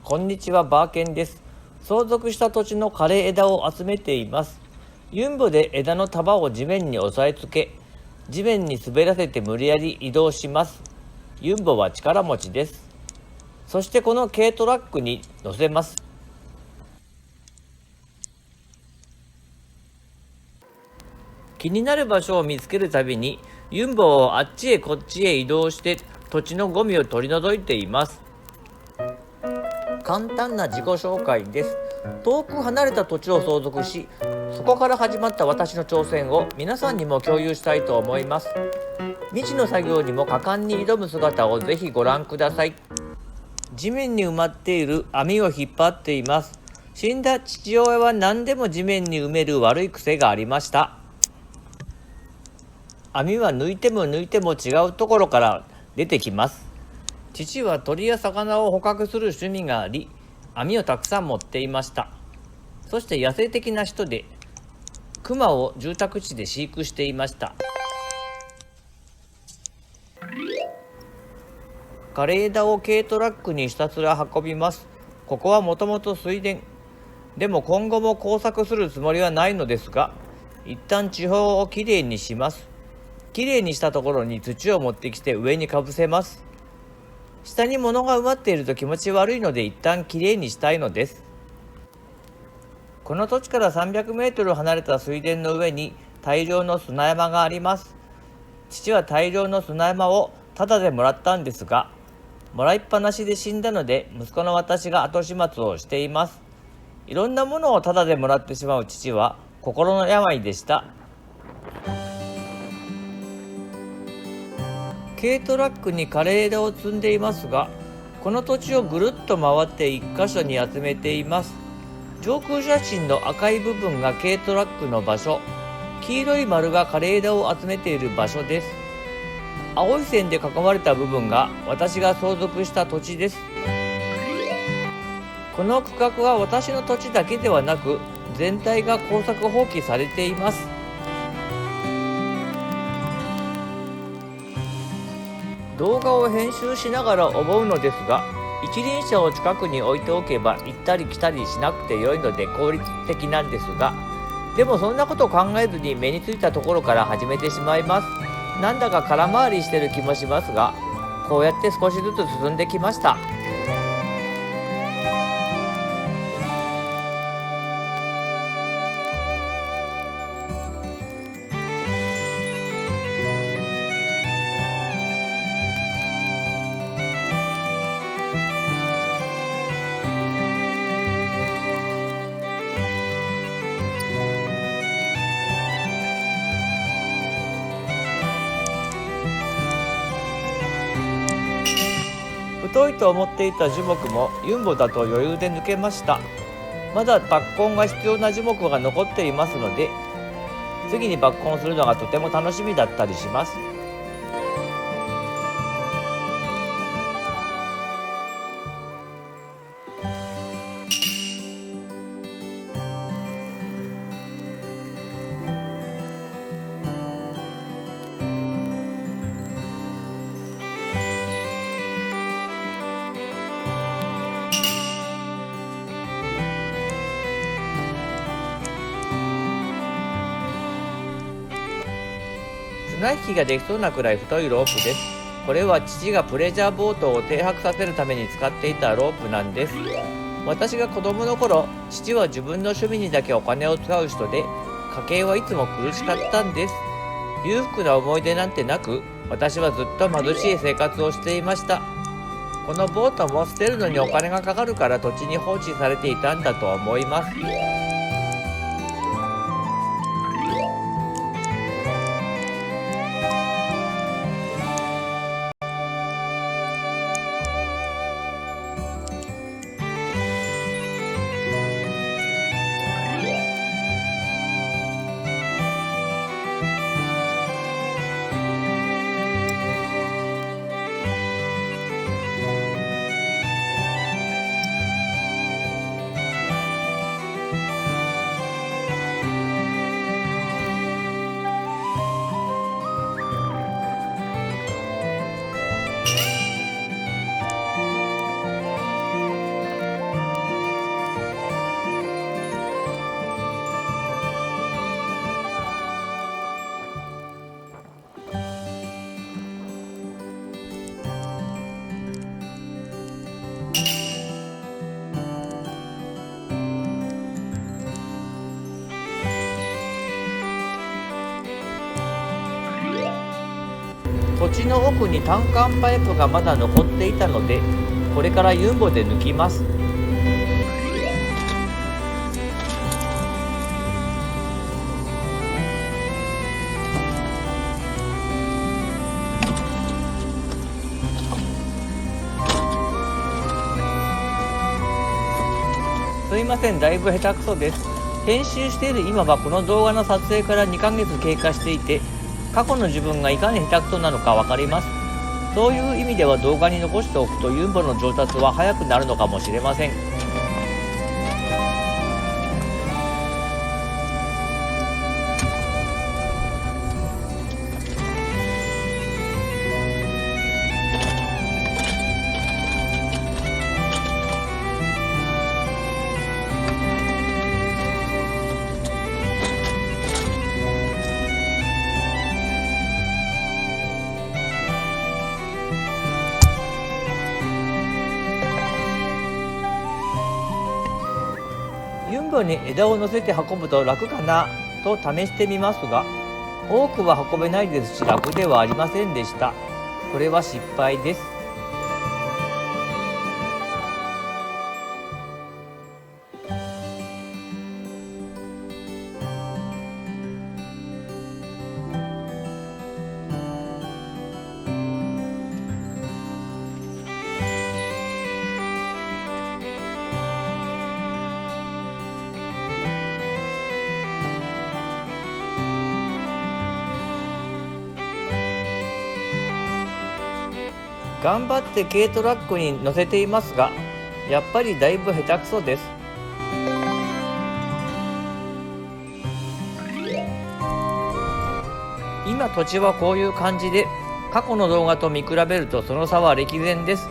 こんにちは、バーケンです。相続した土地の枯れ枝を集めています。ユンボで枝の束を地面に押さえつけ、地面に滑らせて無理やり移動します。ユンボは力持ちです。そしてこの軽トラックに乗せます。気になる場所を見つけるたびに、ユンボをあっちへこっちへ移動して土地のゴミを取り除いています。簡単な自己紹介です。遠く離れた土地を相続し、そこから始まった私の挑戦を皆さんにも共有したいと思います。未知の作業にも果敢に挑む姿をぜひご覧ください。地面に埋まっている網を引っ張っています。死んだ父親は何でも地面に埋める悪い癖がありました。網は抜いても抜いても違うところから出てきます。父は鳥や魚を捕獲する趣味があり、網をたくさん持っていました。そして野生的な人で、クマを住宅地で飼育していました。枯れ枝を軽トラックにひたすら運びます。ここはもともと水田。でも今後も工作するつもりはないのですが、一旦地表をきれいにします。きれいにしたところに土を持ってきて上にかぶせます。下に物が埋まっていると気持ち悪いので一旦きれいにしたいのです。この土地から300メートル離れた水田の上に大量の砂山があります。父は大量の砂山をタダでもらったんですが、もらいっぱなしで死んだので息子の私が後始末をしています。いろんなものをタダでもらってしまう父は心の病でした。軽トラックに枯れ枝を積んでいますが、この土地をぐるっと回って一箇所に集めています。上空写真の赤い部分が軽トラックの場所、黄色い丸が枯れ枝を集めている場所です。青い線で囲まれた部分が私が相続した土地です。この区画は私の土地だけではなく、全体が耕作放棄されています。動画を編集しながら思うのですが、一輪車を近くに置いておけば行ったり来たりしなくてよいので効率的なんですが、でもそんなことを考えずに目についたところから始めてしまいます。なんだか空回りしてる気もしますが、こうやって少しずつ進んできました。太いと思っていた樹木もユンボだと余裕で抜けました。まだ抜根が必要な樹木が残っていますので、次に抜根するのがとても楽しみだったりします。綱引きができそうなくらい太いロープです。これは父がプレジャーボートを停泊させるために使っていたロープなんです。私が子供の頃、父は自分の趣味にだけお金を使う人で、家計はいつも苦しかったんです。裕福な思い出なんてなく、私はずっと貧しい生活をしていました。このボートも捨てるのにお金がかかるから土地に放置されていたんだと思います。土地の奥に単管パイプがまだ残っていたので、これからユンボで抜きます。すいません、だいぶ下手くそです。編集している今はこの動画の撮影から2ヶ月経過していて、過去の自分がいかに下手くそなのか分かります。そういう意味では動画に残しておくとユンボの上達は早くなるのかもしれません。ユンボに枝を乗せて運ぶと楽かなと試してみますが、多くは運べないですし楽ではありませんでした。これは失敗です。頑張って軽トラックに乗せていますが、やっぱりだいぶ下手くそです。今土地はこういう感じで、過去の動画と見比べるとその差は歴然です。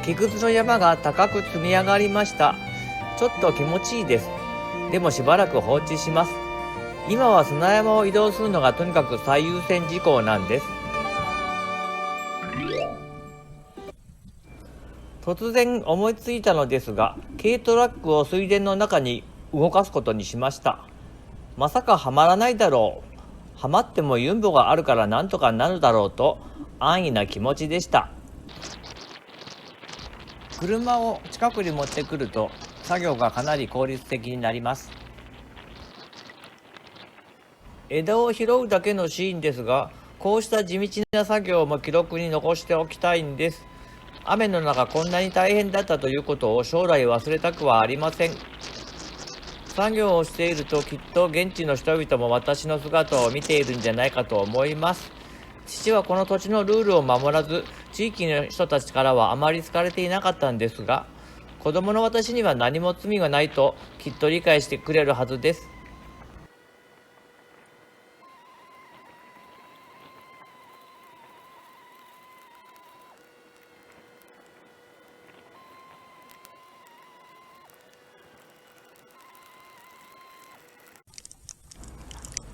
木くずの山が高く積み上がりました。ちょっと気持ちいいです。でもしばらく放置します。今は砂山を移動するのがとにかく最優先事項なんです。突然思いついたのですが、軽トラックを水田の中に動かすことにしました。まさかはまらないだろう。はまってもユンボがあるからなんとかなるだろうと安易な気持ちでした。車を近くに持ってくると作業がかなり効率的になります。枝を拾うだけのシーンですが、こうした地道な作業も記録に残しておきたいんです。雨の中こんなに大変だったということを将来忘れたくはありません。作業をしているときっと現地の人々も私の姿を見ているんじゃないかと思います。父はこの土地のルールを守らず、地域の人たちからはあまり好かれていなかったんですが、子供の私には何も罪がないときっと理解してくれるはずです。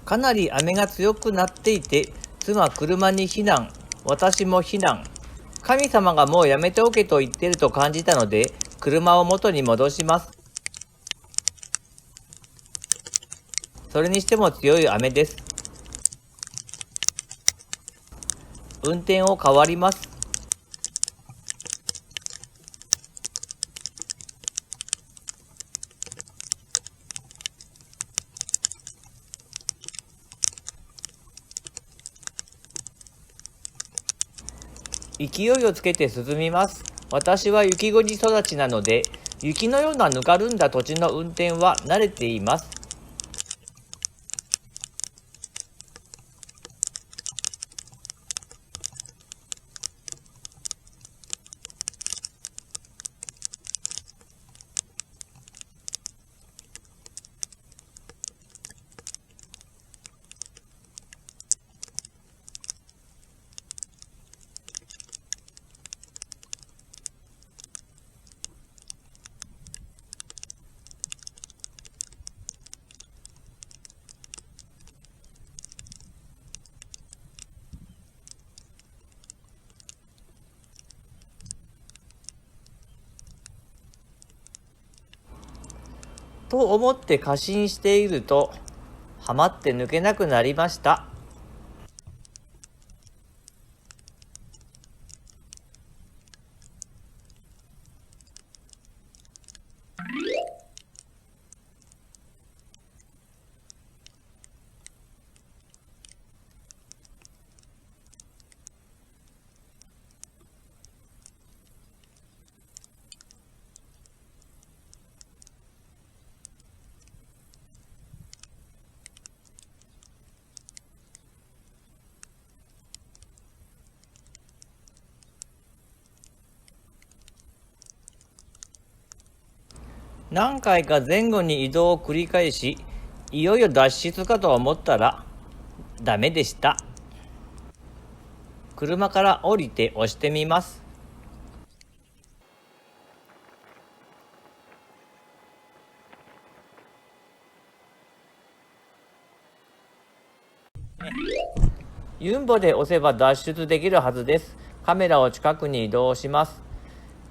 かなり雨が強くなっていて、妻車に避難、私も避難。神様がもうやめておけと言ってると感じたので、車を元に戻します。それにしても強い雨です。運転を変わります。勢いをつけて進みます。私は雪国育ちなので、雪のようなぬかるんだ土地の運転は慣れています。と思って過信していると、はまって抜けなくなりました。何回か前後に移動を繰り返し、いよいよ脱出かと思ったらダメでした。車から降りて押してみます。ユンボで押せば脱出できるはずです。カメラを近くに移動します。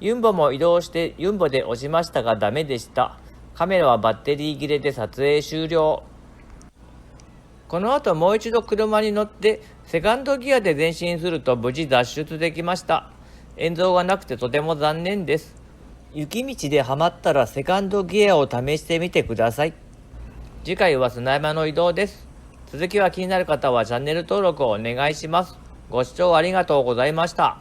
ユンボも移動してユンボで押しましたがダメでした。カメラはバッテリー切れで撮影終了。この後もう一度車に乗ってセカンドギアで前進すると無事脱出できました。映像がなくてとても残念です。雪道でハマったらセカンドギアを試してみてください。次回は砂山の移動です。続きは気になる方はチャンネル登録をお願いします。ご視聴ありがとうございました。